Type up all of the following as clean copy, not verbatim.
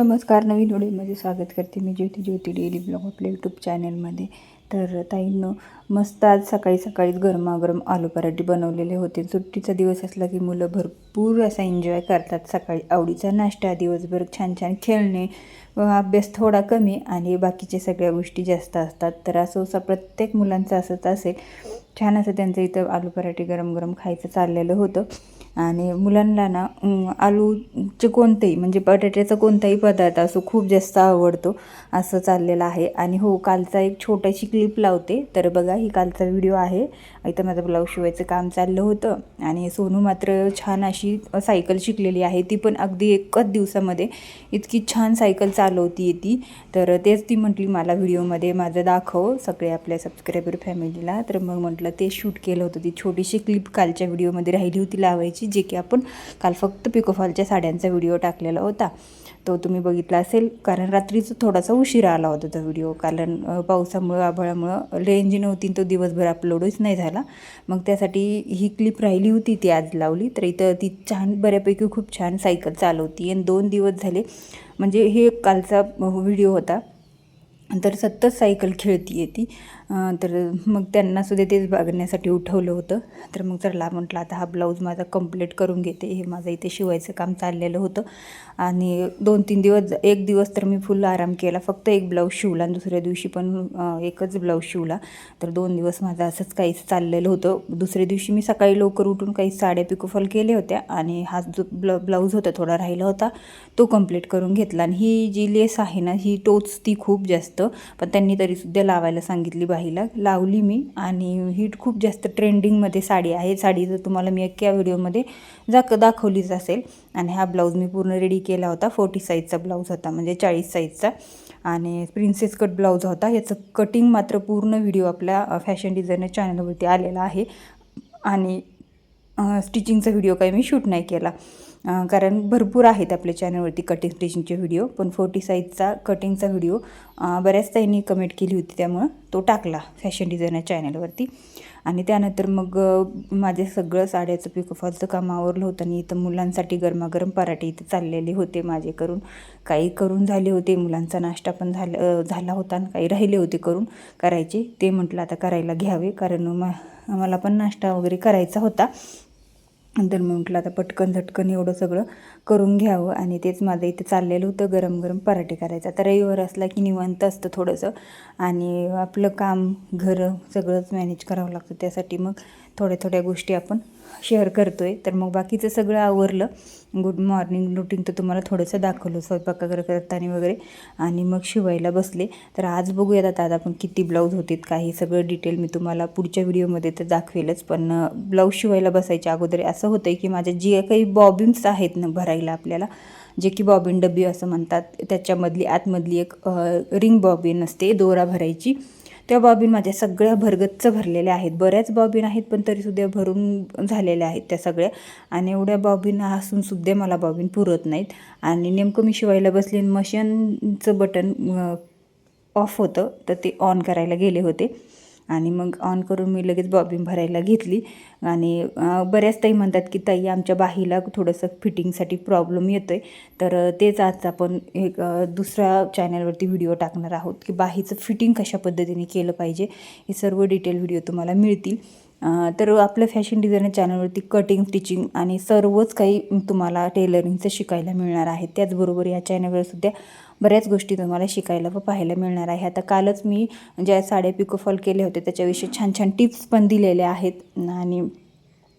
नमस्कार. नवीन व्हिडिओमध्ये स्वागत करते मी ज्योती डेली ब्लॉग आपल्या यूट्यूब चॅनलमध्ये. तर ताईंनो मस्त आज सकाळी सकाळीच गरमागरम आलू पराठे बनवलेले होते. सुट्टीचा दिवस असला की मुलं भरपूर असा एन्जॉय करतात. सकाळी आवडीचा नाश्ता, दिवसभर छान छान खेळणे व अभ्यास थोडा कमी आणि बाकीच्या सगळ्या गोष्टी जास्त असतात. तर असं प्रत्येक मुलांचं असंच असेल. छान असं त्यांचं इथं आलू पराठे गरम गरम खायचं चाललेलं होतं. आणि मुलांना ना आलूचे कोणतेही म्हणजे बटाट्याचा कोणताही पदार्थ असो खूप जास्त आवडतो असं चाललेलं आहे. आणि हो, कालचा एक छोटीशी क्लिप लावते. तर बघा, ही कालचा व्हिडिओ आहे. इथं माझं ब्लाऊज शिवायचं काम चाललं होतं आणि सोनू मात्र छान अशी सायकल शिकलेली आहे. ती पण अगदी एकच दिवसामध्ये इतकी छान सायकल चालवती ती. तर तेच ती म्हटली मला व्हिडिओमध्ये माझं दाखव सगळे आपल्या सबस्क्रायबर फॅमिलीला. तर मग म्हटलं ते शूट केलं होतं. ती छोटीशी क्लिप कालच्या व्हिडिओमध्ये राहिली होती लावायची, जे की आपण काल फक्त पिकोफॉलच्या साड्यांचा व्हिडिओ टाकलेला होता. तो तुम्ही बघितला असेल, कारण रात्रीचं थोडासा उशिरा आला होता तो व्हिडिओ. कारण पावसामुळं आभाळामुळं रेंज नव्हती, तो दिवसभर अपलोडच नाही झाला. मग त्यासाठी ही क्लिप राहिली होती, ती आज लावली. तर इथं ती छान बऱ्यापैकी खूप छान सायकल चालवती आणि 2 दिवस झाले म्हणजे हे कालचा व्हिडिओ होता. तर सतत सायकल खेळती आहे ती. तर मग त्यांनासुद्धा तेच बघण्यासाठी उठवलं होतं. तर मग चला म्हटलं आता हा ब्लाऊज माझा कंप्लीट करून घेते. हे माझं इथे शिवायचं काम चाललेलं होतं आणि 2-3 दिवस, एक दिवस तर मी फुल आराम केला. फक्त एक ब्लाऊज शिवला आणि दुसऱ्या दिवशी पण एकच ब्लाऊज शिवला. तर 2 दिवस माझं असंच काहीच चाललेलं होतं. दुसऱ्या दिवशी मी सकाळी लवकर उठून काही साड्या पिकोफॉल केल्या होत्या आणि हा जो ब्लाऊज होता थोडा राहिला होता तो कंप्लीट करून घेतला. आणि ही जी लेस आहे ना, ही टोचती खूप जास्त, पण त्यांनी तरीसुद्धा लावायला सांगितली बाईला. लावली मी आणि ही खूप जास्त ट्रेंडिंगमध्ये साडी आहे. साडी जर तुम्हाला मी एका व्हिडिओमध्ये दाखवलीच असेल. आणि हा ब्लाऊज मी पूर्ण रेडी केला होता. 40 साईजचा ब्लाऊज होता, म्हणजे 40 साईजचा आणि प्रिन्सेस कट ब्लाऊज होता. याचं कटिंग मात्र पूर्ण व्हिडिओ आपल्या फॅशन डिझायनर चॅनलवरती आलेला आहे. आणि स्टिचिंगचा व्हिडिओ काही मी शूट नाही केला, कारण भरपूर आहेत आपल्या चॅनलवरती कटिंग स्टिचिंगचे व्हिडिओ. पण 40 साईजचा कटिंगचा व्हिडिओ बऱ्याच ताईंनी कमेंट केली होती, त्यामुळं तो टाकला फॅशन डिझायनर चॅनलवरती. आणि त्यानंतर मग माझे सगळं साड्याचं पिकोफॉलचं काम आवरलं होतं. आणि इथं मुलांसाठी गरमागरम पराठे इथे चाललेले होते माझे करून. काही करून झाले होते, मुलांचा नाश्ता पण झाला होता आणि काही राहिले होते करायचे. ते म्हटलं आता करायला घ्यावे, कारण मला पण नाश्ता वगैरे करायचा होता. नंतर मी म्हटलं आता पटकन झटकन एवढं सगळं करून घ्यावं. आणि तेच माझं इथे चाललेलं होतं, गरम गरम पराठे करायचं. आता रविवार असला की निवांत असतं थोडंसं आणि आपलं काम घर सगळंच मॅनेज करावं लागतं. त्यासाठी मग थोड्या गोष्टी आपण शेअर करतो आहे. तर मग बाकीचं सगळं आवरलं. गुड मॉर्निंग रुटीन तर तुम्हाला थोडंसं दाखवलं स्वयंपाक वगैरे करताना वगैरे. आणि मग शिवायला बसले. तर आज बघूयात आता आपण किती ब्लाऊज होते, काही सगळं डिटेल मी तुम्हाला पुढच्या व्हिडिओमध्ये तर दाखवेलच. पण ब्लाऊज शिवायला बसायच्या अगोदर असं होतं की माझ्या जे काही बॉबिन्स आहेत ना भरायला आपल्याला, जे की बॉबिन डबी असं म्हणतात, त्याच्यामधली आतमधली एक रिंग बॉबिन असते दोरा भरायची. त्या बॉबिन माझ्या सगळ्या भरगच्च भरलेल्या आहेत. बऱ्याच बॉबिन आहेत पण तरीसुद्धा भरून झालेल्या आहेत त्या सगळ्या. आणि एवढ्या बॉबिन असूनसुद्धा मला बॉबिन पुरत नाहीत. आणि नेमकं मी शिवायला बसले, मशीनचं बटन ऑफ होतं, तर ते ऑन करायला गेले होते. आणि मग ऑन करून मी लगेच बॉबिन भरायला घेतली. आणि बऱ्याच ताई म्हणतात की ताई आमच्या बाहीला थोडंसं फिटिंगसाठी प्रॉब्लेम येतो आहे. तर तेच आज आपण एक दुसऱ्या चॅनलवरती व्हिडिओ टाकणार आहोत की बाहीचं फिटिंग कशा पद्धतीने केलं पाहिजे. हे सर्व डिटेल व्हिडिओ तुम्हाला मिळतील. तर आपल्या फॅशन डिझायनर चॅनलवरती कटिंग स्टिचिंग आणि सर्वच काही तुम्हाला टेलरिंगचं शिकायला मिळणार आहे. त्याचबरोबर या चॅनलवरसुद्धा बऱ्याच गोष्टी तुम्हाला शिकायला व पाहायला मिळणार आहे. आता कालच मी ज्या साड्या पिकोफॉल केले होते त्याच्याविषयी छान छान टिप्स पण दिलेल्या आहेत. आणि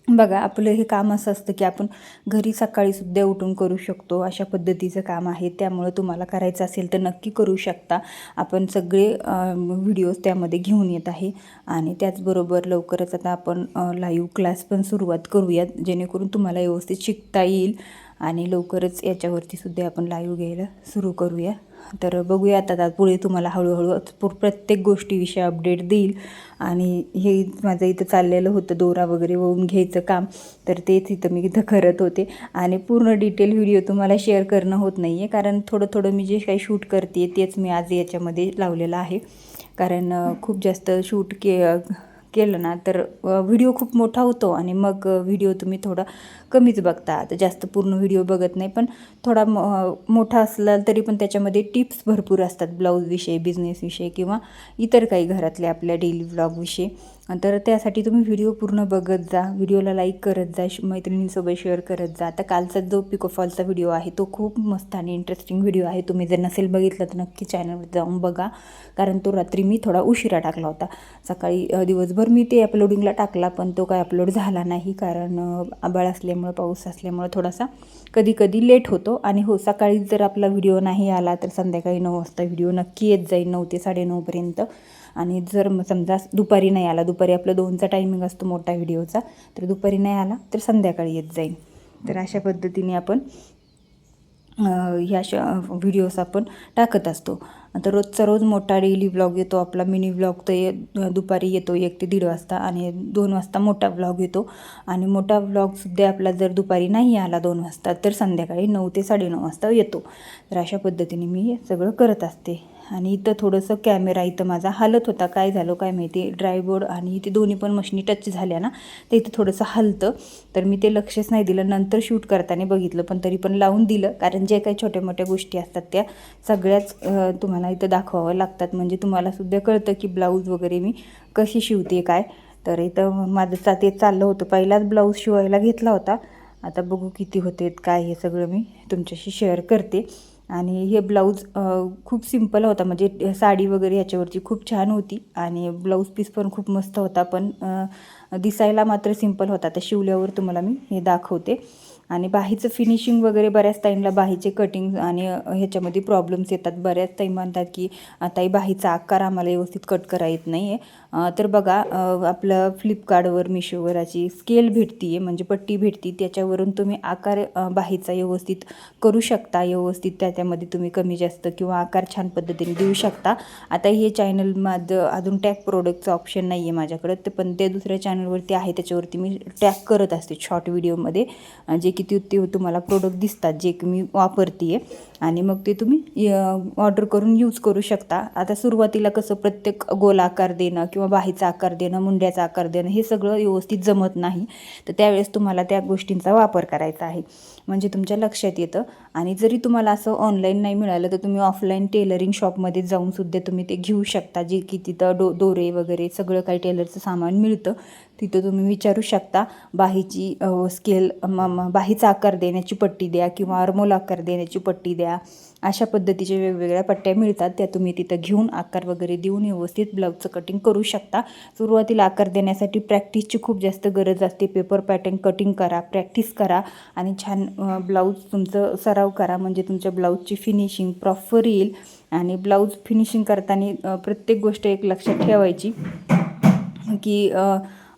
बघा, आपलं हे काम असं असतं की आपण घरी सकाळीसुद्धा उठून करू शकतो, अशा पद्धतीचं काम आहे. त्यामुळं तुम्हाला करायचं असेल तर नक्की करू शकता. आपण सगळे व्हिडिओज त्यामध्ये घेऊन येत आहे. आणि त्याचबरोबर लवकरच आता आपण लाईव्ह क्लास पण सुरुवात करूयात, जेणेकरून तुम्हाला व्यवस्थित शिकता येईल. आणि लवकरच याच्यावरती सुद्धा आपण लाईव्ह घ्यायला सुरू करूया. तर बघूया आता पुढे तुम्हाला हळूहळू प्रत्येक गोष्टीविषयी अपडेट देईल. आणि हे माझं इथं चाललेलं होतं दोरा वगैरे वळून घ्यायचं काम, तर तेच इथं मी इथं करत होते. आणि पूर्ण डिटेल व्हिडिओ तुम्हाला शेअर करणं होत नाही आहे, कारण थोडं मी जे काही शूट करते तेच मी आज याच्यामध्ये लावलेलं आहे. कारण खूप जास्त शूट केलं ना तर व्हिडिओ खूप मोठा होतो आणि मग व्हिडिओ तुम्ही थोडा कमीच बघता. तर जास्त पूर्ण व्हिडिओ बघत नाही, पण थोडा मोठा असला तरी पण त्याच्यामध्ये टिप्स भरपूर असतात, ब्लाऊजविषयी, बिझनेसविषयी किंवा इतर काही घरातल्या आपल्या डेली व्लॉगविषयी. तर त्यासाठी तुम्ही व्हिडिओ पूर्ण बघत जा, व्हिडिओला लाईक करत जा, मैत्रिणींसोबत शेअर करत जा. आता कालचा जो पिकोफॉलचा व्हिडिओ आहे तो खूप मस्त आणि इंटरेस्टिंग व्हिडिओ आहे. तुम्ही जर नसेल बघितलं तर नक्की चॅनलवर जाऊन बघा, कारण तो रात्री मी थोडा उशिरा टाकला होता. सकाळी दिवसभर मी ते अपलोडिंगला टाकला, पण तो काय अपलोड झाला नाही, कारण आभाळ असल्यामुळं, पाऊस असल्यामुळं थोडासा कधी कधी लेट होतो. आणि हो, सकाळी जर आपला व्हिडिओ नाही आला तर संध्याकाळी 9 वाजता व्हिडिओ नक्की येत जाईल, 9 ते 9:30पर्यंत. आणि जर समजा दुपारी नाही आला, दुपारी आपला 2चा टायमिंग असतो मोठा व्हिडिओचा, तर दुपारी नाही आला तर संध्याकाळी येत जाईल. तर अशा पद्धतीने आपण ह्या व्हिडिओज आपण टाकत असतो. आता रोजचा रोज मोठा डेली व्लॉग येतो आपला, मिनी व्लॉग तर दुपारी येतो 1 ते 1:30 वाजता, आणि 2 वाजता मोठा व्लॉग येतो. आणि मोठा व्लॉगसुद्धा आपला जर दुपारी नाही आला 2 वाजता तर संध्याकाळी 9 ते 9:30 वाजता येतो. तर अशा पद्धतीने मी हे सगळं करत असते. आणि इथं थोडंसं कॅमेरा इथं माझा हालत होता, काय झालं काय माहिती, ड्रायबोर्ड आणि इथे दोन्ही पण मशिनी टच झाल्या ना, तर इथं थोडंसं हलतं. तर मी ते लक्षच नाही दिलं, नंतर शूट करताना बघितलं, पण तरी पण लावून दिलं, कारण जे काही छोट्या मोठ्या गोष्टी असतात त्या सगळ्याच तुम्हाला इथं दाखवावं लागतात, म्हणजे तुम्हालासुद्धा कळतं की ब्लाऊज वगैरे मी कशी शिवते काय. तर इथं माझं ते चाललं होतं, पहिलाच ब्लाऊज शिवायला घेतला होता, आता बघू किती होते काय, हे सगळं मी तुमच्याशी शेअर करते. आणि हे ब्लाऊज खूप सिंपल होता, म्हणजे साडी वगैरे ह्याच्यावरची खूप छान होती आणि ब्लाऊज पीस पण खूप मस्त होता, पण दिसायला मात्र सिंपल होता. तर शिवल्यावर तुम्हाला मी हे दाखवते. आणि बाहीचं फिनिशिंग वगैरे बऱ्याच टाईमला बाहीचे कटिंग आणि ह्याच्यामध्ये प्रॉब्लेम्स येतात. बऱ्याच टाईम म्हणतात की आता बाहीचा आकार आम्हाला व्यवस्थित कट करा येत नाही आहे. तर बघा, आपलं फ्लिपकार्टवर, मिशोवर अशी स्केल भेटती आहे, म्हणजे पट्टी भेटती, त्याच्यावरून तुम्ही आकार बाहीचा व्यवस्थित करू शकता. व्यवस्थित त्याच्यामध्ये तुम्ही कमी जास्त किंवा आकार छान पद्धतीने देऊ शकता. आता हे चॅनल माझं अजून टॅग प्रोडक्टचं ऑप्शन नाही आहे माझ्याकडं, तर पण ते दुसऱ्या चॅनलवरती आहे, त्याच्यावरती मी टॅग करत असते शॉर्ट व्हिडिओमध्ये, जे की ते तुम्हाला प्रोडक्ट दिसतात जे की मी वापरते आहे. आणि मग ते तुम्ही ऑर्डर करून यूज करू शकता. आता सुरुवातीला कसं प्रत्येक गोल आकार देणं किंवा बाहीचा आकार देणं, मुंड्याचा आकार देणं, हे सगळं व्यवस्थित जमत नाही, तर त्यावेळेस तुम्हाला त्या गोष्टींचा वापर करायचा आहे, म्हणजे तुमच्या लक्षात येतं. आणि जरी तुम्हाला असं ऑनलाईन नाही मिळालं तर तुम्ही ऑफलाईन टेलरिंग शॉपमध्ये जाऊनसुद्धा तुम्ही ते घेऊ शकता, जे की तिथं दोरे वगैरे सगळं काही टेलरचं सामान मिळतं, तिथं तुम्ही विचारू शकता. बाहीची स्केल, बाहीचा आकार देण्याची पट्टी द्या किंवा आर्मोल आकार देण्याची पट्टी द्या, अशा पद्धतीच्या वेगवेगळ्या पट्ट्या मिळतात, त्या तुम्ही तिथं घेऊन आकार वगैरे देऊन व्यवस्थित ब्लाऊजचं कटिंग करू शकता. सुरुवातीला आकार देण्यासाठी प्रॅक्टिसची खूप जास्त गरज असते. पेपर पॅटर्न कटिंग करा, प्रॅक्टिस करा आणि छान ब्लाऊज तुमचं सराव करा, म्हणजे तुमच्या ब्लाऊजची फिनिशिंग प्रॉपर येईल. आणि ब्लाऊज फिनिशिंग करताना प्रत्येक गोष्ट एक लक्षात ठेवायची की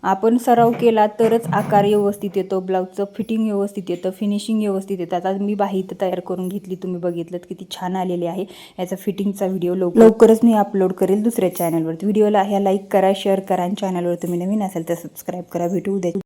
आपण सराव केला तरच आकार व्यवस्थित येतो, ब्लाऊजचं फिटिंग व्यवस्थित येतं, फिनिशिंग व्यवस्थित येतं. आता मी बाही इथं तयार करून घेतली, तुम्ही बघितलं किती छान आलेली आहे. याचा फिटिंगचा व्हिडिओ लवकरच मी अपलोड करेल दुसऱ्या चॅनलवरती. व्हिडिओला ह्या लाईक करा, शेअर करा, आणि चॅनलवर तुम्ही नवीन असाल तर सबस्क्राईब करा. भेटू उद्या.